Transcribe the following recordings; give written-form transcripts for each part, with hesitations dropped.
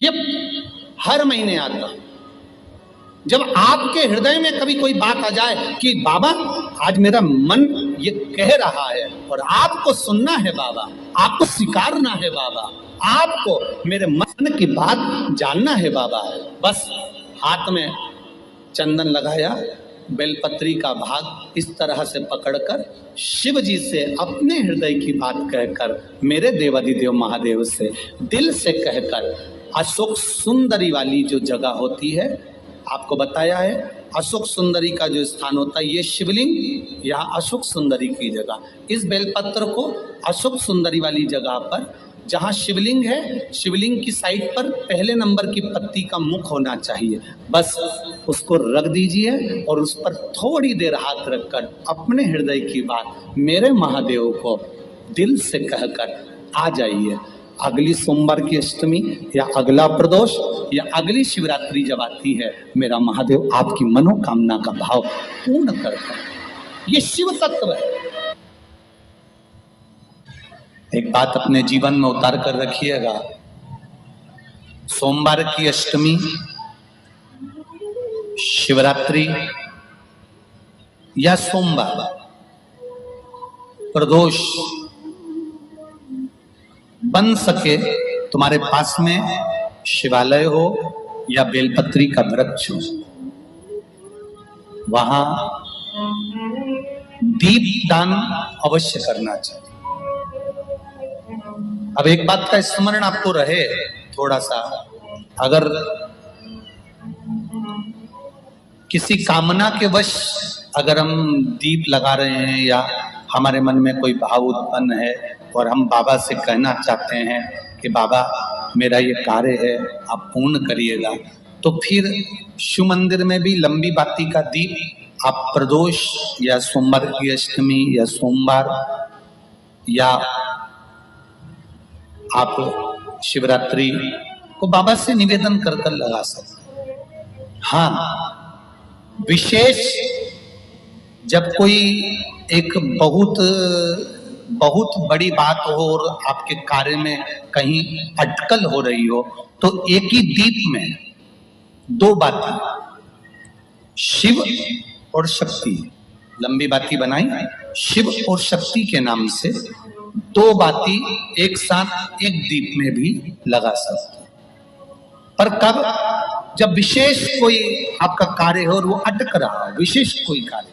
ये हर महीने आता है। जब आपके हृदय में कभी कोई बात आ जाए कि बाबा आज मेरा मन ये कह रहा है और आपको सुनना है बाबा, आपको स्वीकारना है बाबा, आपको मेरे मन की बात जानना है बाबा, बस हाथ में चंदन लगाया, बेलपत्री का भाग इस तरह से पकड़कर शिव जी से अपने हृदय की बात कहकर, मेरे देवाधिदेव महादेव से दिल से कहकर, अशोक सुंदरी वाली जो जगह होती है, आपको बताया है अशोक सुंदरी का जो स्थान होता है, ये शिवलिंग या अशोक सुंदरी की जगह, इस बेलपत्र को अशोक सुंदरी वाली जगह पर जहाँ शिवलिंग है, शिवलिंग की साइड पर पहले नंबर की पत्ती का मुख होना चाहिए, बस उसको रख दीजिए और उस पर थोड़ी देर हाथ रखकर अपने हृदय की बात मेरे महादेव को दिल से कहकर आ जाइए। अगली सोमवार की अष्टमी या अगला प्रदोष या अगली शिवरात्रि जब आती है, मेरा महादेव आपकी मनोकामना का भाव पूर्ण करता है। ये शिव तत्व है। एक बात अपने जीवन में उतार कर रखिएगा, सोमवार की अष्टमी, शिवरात्रि या सोमवार, प्रदोष, बन सके तुम्हारे पास में शिवालय हो या बेलपत्री का वृक्ष हो, वहां दीप दान अवश्य करना चाहिए। अब एक बात का स्मरण आपको रहे थोड़ा सा, अगर किसी कामना के वश अगर हम दीप लगा रहे हैं या हमारे मन में कोई भाव उत्पन्न है और हम बाबा से कहना चाहते हैं कि बाबा मेरा ये कार्य है आप पूर्ण करिएगा, तो फिर शिव मंदिर में भी लंबी बाती का दीप आप प्रदोष या सोमवार की अष्टमी या सोमवार या आप शिवरात्रि को बाबा से निवेदन कर कर लगा सकते। हाँ, विशेष जब कोई एक बहुत बड़ी बात हो और आपके कार्य में कहीं अटकल हो रही हो, तो एक ही दीप में दो बाती, शिव और शक्ति, लंबी बाती बनाई, शिव और शक्ति के नाम से दो बाती एक साथ एक दीप में भी लगा सकते हैं। पर कब? जब विशेष कोई आपका कार्य हो और वो अटक रहा हो, विशेष कोई कार्य,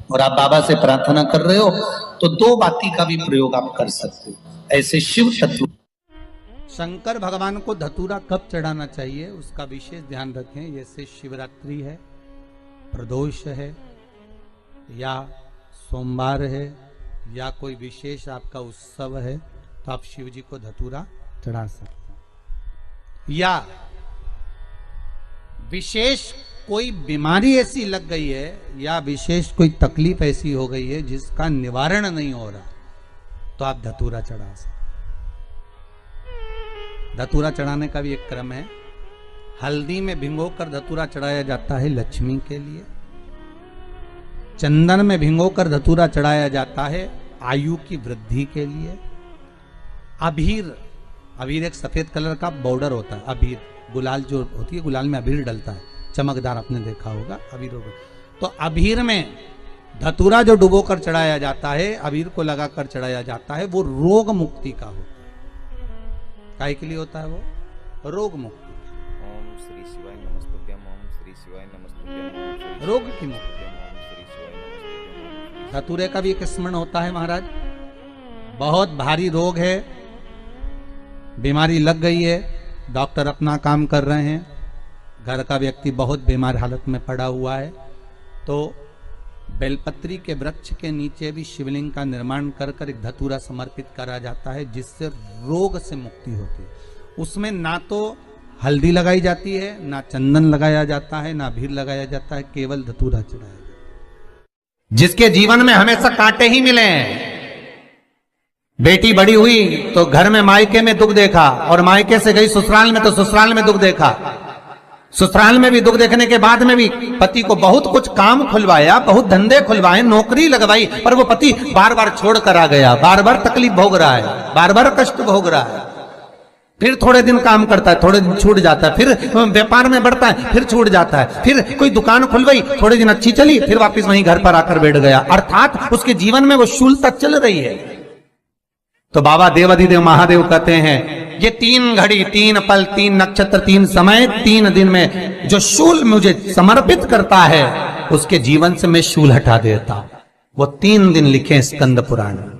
और आप बाबा से प्रार्थना कर रहे हो, तो दो बाती का भी प्रयोग आप कर सकते हो। ऐसे शिव तत्व। शंकर भगवान को धतूरा कब चढ़ाना चाहिए उसका विशेष ध्यान रखें। जैसे शिवरात्रि है, प्रदोष है, या सोमवार है, या कोई विशेष आपका उत्सव है, तो आप शिव जी को धतूरा चढ़ा सकते हैं। या विशेष कोई बीमारी ऐसी लग गई है या विशेष कोई तकलीफ ऐसी हो गई है जिसका निवारण नहीं हो रहा, तो आप धतूरा चढ़ा सकते। धतूरा चढ़ाने का भी एक क्रम है। हल्दी में भिगोकर धतूरा चढ़ाया जाता है लक्ष्मी के लिए। चंदन में भिगोकर धतूरा चढ़ाया जाता है आयु की वृद्धि के लिए। अबीर एक सफेद कलर का बॉर्डर होता है। अबीर गुलाल जो होती है, गुलाल में अबीर डलता है, चमकदार, आपने देखा होगा अबीर। तो अबीर में धतूरा जो डुबोकर चढ़ाया जाता है, अबीर को लगाकर चढ़ाया जाता है, वो रोग मुक्ति का होता है। काय के लिए होता है वो? रोग मुक्ति। ओम श्री शिवाय नमस्तुभ्यम, ओम श्री शिवाय नमस्तुभ्यम, रोग की मुक्ति। धतूरे का भी एक स्मरण होता है महाराज। बहुत भारी रोग है, बीमारी लग गई है, डॉक्टर अपना काम कर रहे हैं, घर का व्यक्ति बहुत बीमार हालत में पड़ा हुआ है, तो बेलपत्री के वृक्ष के नीचे भी शिवलिंग का निर्माण कर कर एक धतूरा समर्पित करा जाता है, जिससे रोग से मुक्ति होती है। उसमें ना तो हल्दी लगाई जाती है, ना चंदन लगाया जाता है, ना अबीर लगाया जाता है, केवल धतूरा चढ़ाया जाता है। जिसके जीवन में हमेशा कांटे ही मिले हैं, बेटी बड़ी हुई तो घर में मायके में दुख देखा, और मायके से गई ससुराल में तो ससुराल में दुख देखा, ससुराल में भी दुख देखने के बाद में भी पति को बहुत कुछ काम खुलवाया, बहुत धंधे खुलवाए, नौकरी लगवाई, पर वो पति बार बार छोड़ कर आ गया, बार बार तकलीफ भोग रहा है, बार बार कष्ट भोग रहा है। फिर थोड़े दिन काम करता है, थोड़े दिन छूट जाता है, फिर व्यापार में बढ़ता है, फिर छूट जाता है, फिर कोई दुकान खुल गई, थोड़े दिन अच्छी चली, फिर वापस वहीं घर पर आकर बैठ गया। अर्थात उसके जीवन में वो शूलता चल रही है। तो बाबा देवाधिदेव महादेव कहते हैं, ये 3 घड़ी 3 पल 3 नक्षत्र 3 समय 3 दिन में जो शूल मुझे समर्पित करता है, उसके जीवन से मैं शूल हटा देता हूं। वो 3 दिन लिखे स्कंद पुराण में।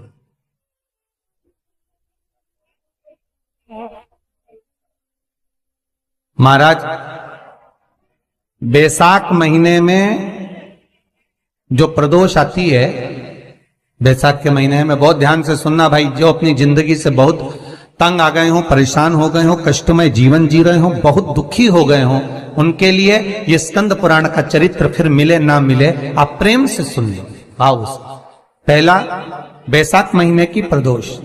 महाराज, बैसाख महीने में जो प्रदोष आती है, बैसाख के महीने में बहुत ध्यान से सुनना भाई, जो अपनी जिंदगी से बहुत तंग आ गए हो, परेशान हो गए हो, कष्टमय जीवन जी रहे हो, बहुत दुखी हो गए हो, उनके लिए ये स्कंद पुराण का चरित्र फिर मिले ना मिले, आप प्रेम से सुन लो भाव से। पहला, बैसाख महीने की प्रदोष,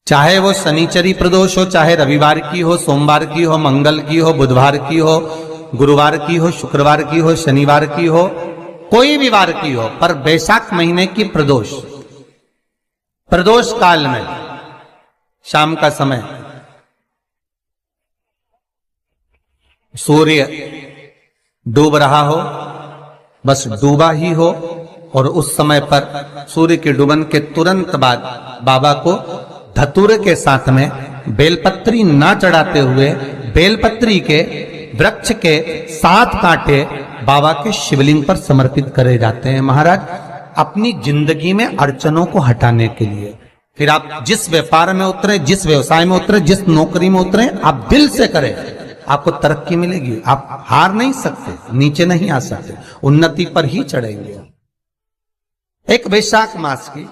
चाहे वो शनिचरी प्रदोष हो, चाहे रविवार की हो, सोमवार की हो, मंगल की हो, बुधवार की हो, गुरुवार की हो, शुक्रवार की हो, शनिवार की हो, कोई भी वार की हो, पर बैसाख महीने की प्रदोष, प्रदोष काल में शाम का समय सूर्य डूब रहा हो, बस डूबा ही हो, और उस समय पर सूर्य के डूबन के तुरंत बाद बाबा को धतूरे के साथ में बेलपत्री ना चढ़ाते हुए बेलपत्री के वृक्ष के 7 कांटे बाबा के शिवलिंग पर समर्पित करे जाते हैं महाराज, अपनी जिंदगी में अड़चनों को हटाने के लिए। फिर आप जिस व्यापार में उतरे, जिस व्यवसाय में उतरे, जिस नौकरी में उतरे, आप दिल से करें, आपको तरक्की मिलेगी। आप हार नहीं सकते, नीचे नहीं आ सकते, उन्नति पर ही चढ़ेंगे। एक वैशाख मास की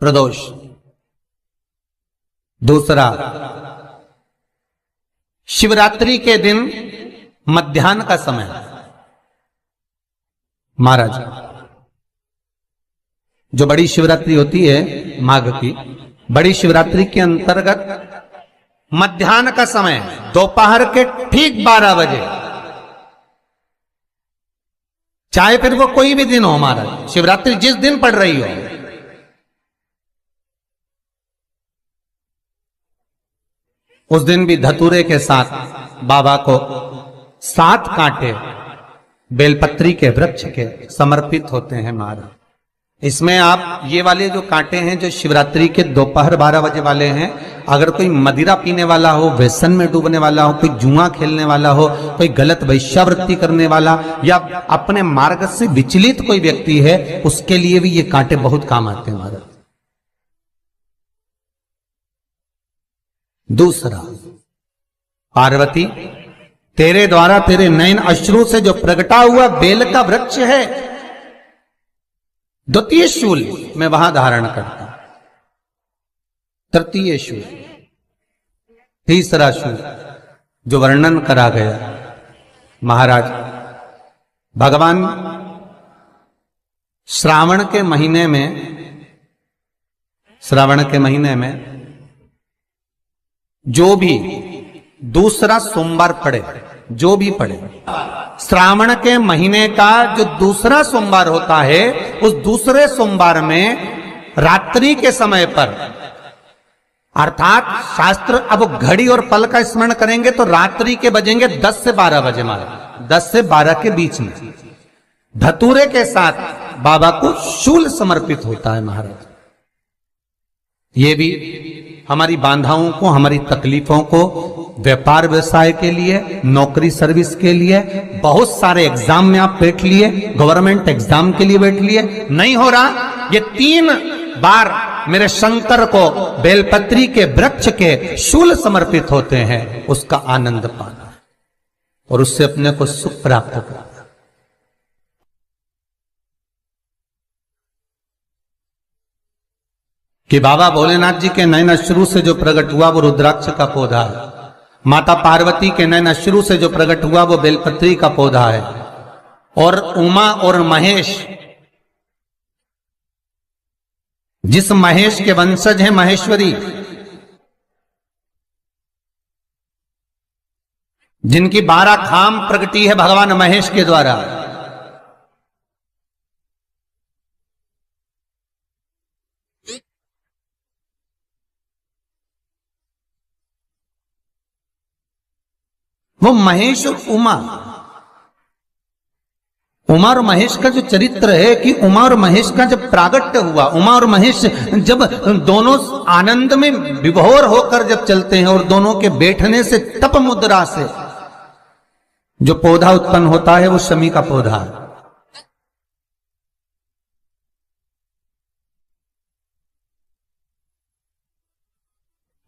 प्रदोष, दूसरा शिवरात्रि के दिन मध्याह्न का समय। महाराज, जो बड़ी शिवरात्रि होती है माघ की, बड़ी शिवरात्रि के अंतर्गत मध्याह्न का समय, दोपहर के ठीक 12 बजे, चाहे फिर वो कोई भी दिन हो महाराज, शिवरात्रि जिस दिन पड़ रही हो, उस दिन भी धतूरे के साथ बाबा को 7 कांटे बेलपत्री के वृक्ष के समर्पित होते हैं महाराज। इसमें आप ये वाले जो कांटे हैं, जो शिवरात्रि के दोपहर 12 बजे वाले हैं, अगर कोई मदिरा पीने वाला हो, व्यसन में डूबने वाला हो, कोई जुआ खेलने वाला हो, कोई गलत वैश्यावृत्ति करने वाला, या अपने मार्ग से विचलित कोई व्यक्ति है, उसके लिए भी ये कांटे बहुत काम आते हैं महाराज। दूसरा, पार्वती, तेरे द्वारा तेरे नयन अश्रु से जो प्रगटा हुआ बेल का वृक्ष है, द्वितीय शूल मैं वहां धारण करता हूं, तृतीय शूल, तीसरा शूल जो वर्णन करा गया महाराज, भगवान श्रावण के महीने में जो भी दूसरा सोमवार पड़े, जो भी पड़े, श्रावण के महीने का जो दूसरा सोमवार होता है, उस दूसरे सोमवार में रात्रि के समय पर, अर्थात शास्त्र अब घड़ी और पल का स्मरण करेंगे तो रात्रि के बजेंगे 10 से 12 बजे महाराज, 10 से 12 के बीच में धतूरे के साथ बाबा को शूल समर्पित होता है महाराज। ये भी हमारी बाधाओं को, हमारी तकलीफों को, व्यापार व्यवसाय के लिए, नौकरी सर्विस के लिए, बहुत सारे एग्जाम में आप बैठ लिए, गवर्नमेंट एग्जाम के लिए बैठ लिए, नहीं हो रहा, ये 3 बार मेरे शंकर को बेलपत्री के वृक्ष के शूल समर्पित होते हैं, उसका आनंद पाना और उससे अपने को सुख प्राप्त करना। कि बाबा भोलेनाथ जी के नयन अश्रु से जो प्रकट हुआ वो रुद्राक्ष का पौधा है, माता पार्वती के नयन अश्रु से जो प्रकट हुआ वो बेलपत्री का पौधा है, और उमा और महेश, जिस महेश के वंशज हैं महेश्वरी, जिनकी 12 खाम प्रगटी है भगवान महेश के द्वारा, वो महेश और उमा और महेश का जो चरित्र है कि उमा और महेश का जब प्रागट्य हुआ, उमा और महेश जब दोनों आनंद में विभोर होकर जब चलते हैं और दोनों के बैठने से तप मुद्रा से जो पौधा उत्पन्न होता है वो शमी का पौधा है।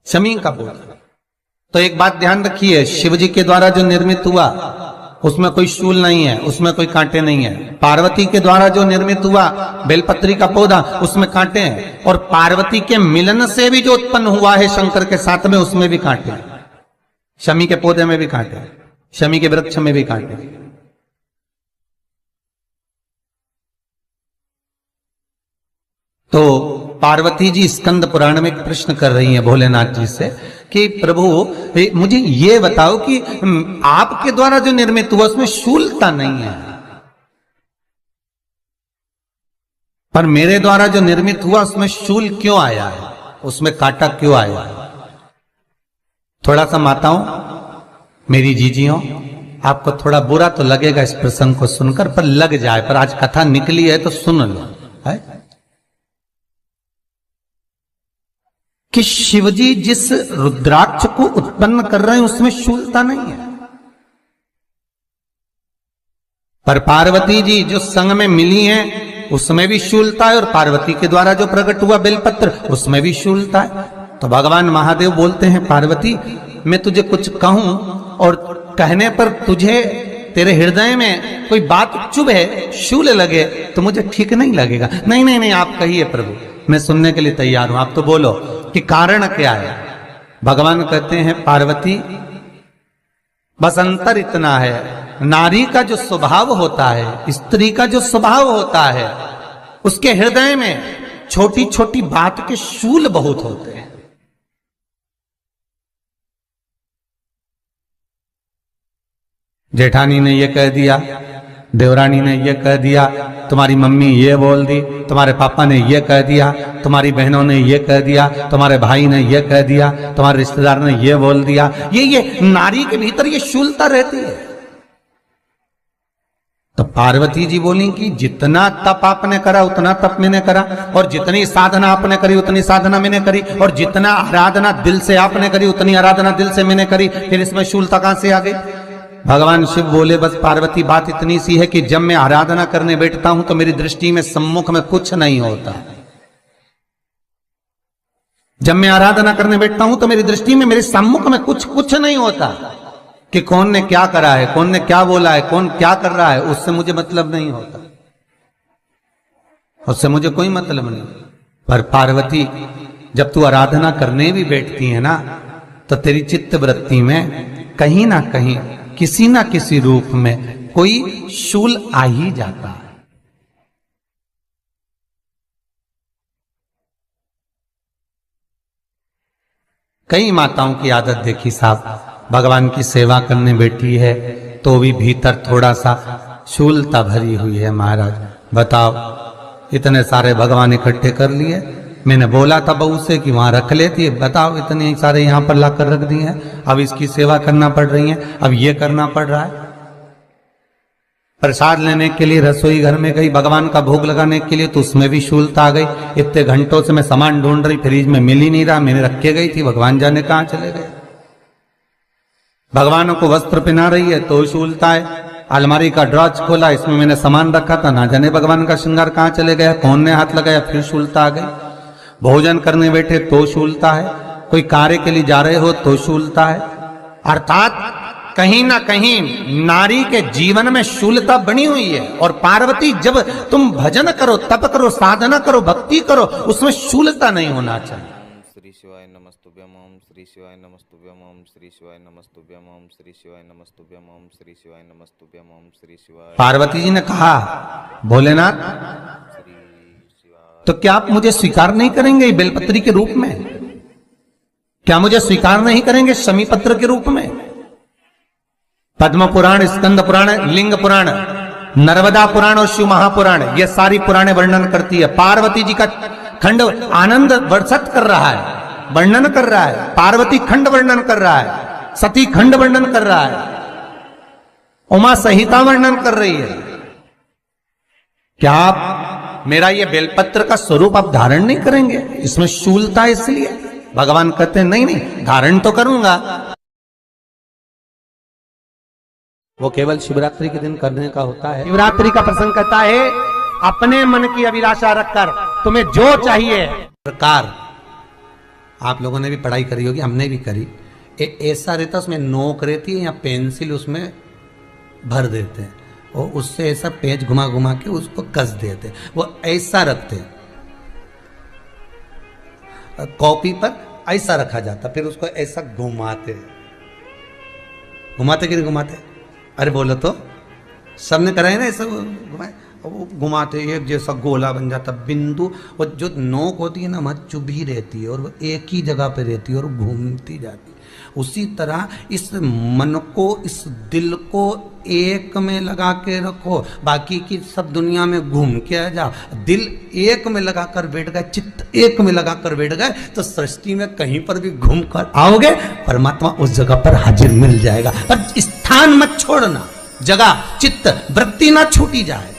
शमी का पौधा। तो एक बात ध्यान रखिए, शिव जी के द्वारा जो निर्मित हुआ उसमें कोई शूल नहीं है, उसमें कोई कांटे नहीं है। पार्वती के द्वारा जो निर्मित हुआ बेलपत्री का पौधा, उसमें कांटे हैं। और पार्वती के मिलन से भी जो उत्पन्न हुआ है शंकर के साथ में, उसमें भी कांटे हैं। शमी के पौधे में भी कांटे हैं, शमी के वृक्ष में भी कांटे हैं। तो पार्वती जी स्कंद पुराण में एक प्रश्न कर रही हैं भोलेनाथ जी से कि प्रभु मुझे ये बताओ कि आपके द्वारा जो निर्मित हुआ उसमें शूलता नहीं है, पर मेरे द्वारा जो निर्मित हुआ उसमें शूल क्यों आया है, उसमें कांटा क्यों आया है? थोड़ा सा माताओं, मेरी जीजियों, आपको थोड़ा बुरा तो लगेगा इस प्रसंग को सुनकर, पर लग जाए, पर आज कथा निकली है तो सुन लो है कि शिवजी जिस रुद्राक्ष को उत्पन्न कर रहे हैं उसमें शूलता नहीं है, पर पार्वती जी जो संग में मिली हैं उसमें भी शूलता है, और पार्वती के द्वारा जो प्रकट हुआ बेलपत्र उसमें भी शूलता है। तो भगवान महादेव बोलते हैं, पार्वती मैं तुझे कुछ कहूं और कहने पर तुझे तेरे हृदय में कोई बात चुभे, शूल लगे तो मुझे ठीक नहीं लगेगा। नहीं नहीं नहीं, आप कहिए प्रभु, मैं सुनने के लिए तैयार हूं, आप तो बोलो कि कारण क्या है। भगवान कहते हैं, पार्वती बस अंतर इतना है, नारी का जो स्वभाव होता है, स्त्री का जो स्वभाव होता है, उसके हृदय में छोटी छोटी बात के शूल बहुत होते हैं। जेठानी ने यह कह दिया, देवरानी ने यह कह दिया, तुम्हारी मम्मी ये बोल दी, तुम्हारे पापा ने ये कह दिया, तुम्हारी बहनों ने ये कह दिया, तुम्हारे भाई ने ये कह दिया, तुम्हारे रिश्तेदार ने ये बोल दिया। ये नारी के भीतर ये शूलता रहती है। तो पार्वती जी बोली कि जितना तप आपने करा उतना तप मैंने करा, और जितनी साधना आपने करी उतनी साधना मैंने करी, और जितना आराधना दिल से आपने करी उतनी आराधना दिल से मैंने करी, फिर इसमें शूलता कहां से आ गई? भगवान शिव बोले, बस पार्वती बात इतनी सी है कि जब मैं आराधना करने बैठता हूं तो मेरी दृष्टि में सम्मुख में कुछ नहीं होता। जब मैं आराधना करने बैठता हूं तो मेरी दृष्टि में मेरे सम्मुख में कुछ नहीं होता कि कौन ने क्या करा है, कौन ने क्या बोला है, कौन क्या कर रहा है, उससे मुझे मतलब नहीं होता, उससे मुझे कोई मतलब नहीं। पर पार्वती जब तू आराधना करने भी बैठती है ना, तो तेरी चित्त वृत्ति में कहीं ना कहीं किसी ना किसी रूप में कोई शूल आ ही जाता है। कई माताओं की आदत देखी साहब, भगवान की सेवा करने बैठी है तो भी भीतर थोड़ा सा शूलता भरी हुई है। महाराज बताओ, इतने सारे भगवान इकट्ठे कर लिए, मैंने बोला था बहू से कि वहां रख लेती है, बताओ इतने सारे यहां पर लाकर रख दिए हैं, अब इसकी सेवा करना पड़ रही है, अब ये करना पड़ रहा है। प्रसाद लेने के लिए रसोई घर में गई, भगवान का भोग लगाने के लिए, तो उसमें भी शूलता आ गई। इतने घंटों से मैं सामान ढूंढ रही, फ्रिज में मिल ही नहीं रहा, मैंने रख के गई थी, भगवान जाने कहां चले गए। भगवानों को वस्त्र पहना रही है तो शूलता है। अलमारी का ड्रॉज खोला, इसमें मैंने सामान रखा था, ना जाने भगवान का श्रृंगार कहां चले गया, कौन ने हाथ लगाया, फिर शूलता आ गई। भोजन करने बैठे तो शूलता है, कोई कार्य के लिए जा रहे हो तो शूलता है। अर्थात कहीं ना कहीं नारी के जीवन में शूलता बनी हुई है। और पार्वती, जब तुम भजन करो, तप करो, साधना करो, भक्ति करो, उसमें शूलता नहीं होना चाहिए। श्री शिवाय नमस्तुभ्यम, ओम श्री शिवाय नमस्तुभ्यम, ओम श्री शिवाय नमस्तुभ्यम, ओम श्री शिवाय नमस्तुभ्यम, ओम श्री शिवाय नमस्तुभ्यम, ओम श्री शिवाय। पार्वती जी ने कहा, भोलेनाथ तो क्या आप मुझे स्वीकार नहीं करेंगे बेलपत्री के रूप में? क्या मुझे स्वीकार नहीं करेंगे शमी पत्र के रूप में? पद्म पुराण, स्कंद पुराण, लिंग पुराण, नर्मदा पुराण और शिव महापुराण, ये सारी पुराणे वर्णन करती है। पार्वती जी का खंड आनंद वर्षित कर रहा है, वर्णन कर रहा है। पार्वती खंड वर्णन कर रहा है, सती खंड वर्णन कर रहा है। उमा संहिता वर्णन कर रही है। क्या आप मेरा ये बेलपत्र का स्वरूप आप धारण नहीं करेंगे? इसमें शूलता है, इसलिए भगवान कहते हैं नहीं नहीं, धारण तो करूंगा। वो केवल शिवरात्रि के दिन करने का होता है। शिवरात्रि का प्रसंग कहता है अपने मन की अभिलाषा रखकर तुम्हें जो चाहिए। प्रकार आप लोगों ने भी पढ़ाई करी होगी, हमने भी करी। ऐसा रहता, उसमें नोक रहती है या पेंसिल उसमें भर देते हैं और उससे ऐसा पेज घुमा घुमा के उसको कस देते हैं। वो ऐसा रखते हैं, कॉपी पर ऐसा रखा जाता, फिर उसको ऐसा घुमाते घुमाते कि नहीं घुमाते? अरे बोलो तो, सबने करा है ना ऐसा घुमाए, वो घुमाते एक जैसा गोला बन जाता बिंदु। और जो नोक होती है ना वहाँ चुभी रहती है और वो एक ही जगह पे रहती है और घूमती जाती है। उसी तरह इस मन को, इस दिल को एक में लगा के रखो, बाकी की सब दुनिया में घूम के आ जाओ। दिल एक में लगा कर बैठ गए, चित्त एक में लगा कर बैठ गए तो सृष्टि में कहीं पर भी घूम कर आओगे, परमात्मा उस जगह पर हाजिर मिल जाएगा। पर स्थान मत छोड़ना, जगह चित्त वृत्ति ना छूटी जाए।